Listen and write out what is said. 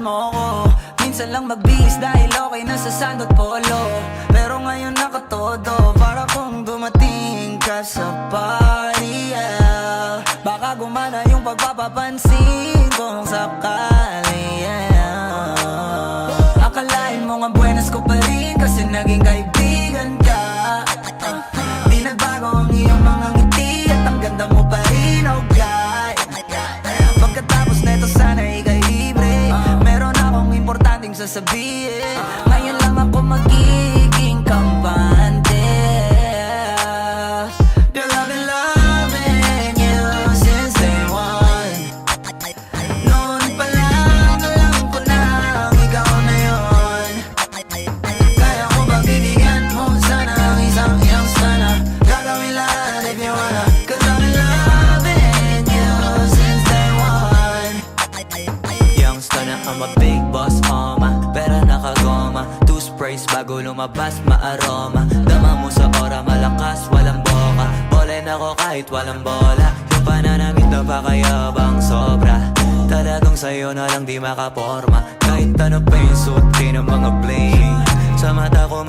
mo ko. Minsan lang magbihis dahil okay na sa sandot polo. Pero ngayon nakatodo, para kung dumating ka sa party, yeah. Baka gumana yung pagpapapansin kung sakali, yeah. Akalain mo nga buenas ko pa rin kasi naging kaibigan ka. Di nagbago ang iyong mga ngiti at ang ganda mo pa rin, oh God. Pagkatapos neto sana ika'y libre. Meron akong importanteng sasabihin. Ngayon lang ako magiging kampante. Girl, I've been loving you since day one. Noon pa lang alam ko na ikaw na yun. Kaya ko ba bibigyan mo sana ang isang iyong sana? Gagawin lahat if you wanna. Cause I've been loving you since day one. Youngster na I'm a big boss, pera nakagoma. Two sprays bago lumabas, maaroma. Dama mo sa ora, malakas, walang boka. Bolen ako kahit walang bola. Yung pananamit na pakayabang sobra. Talagang sa'yo na lang di makaporma. Kahit ano pa yung suotin ng mga bling. Sa mata ko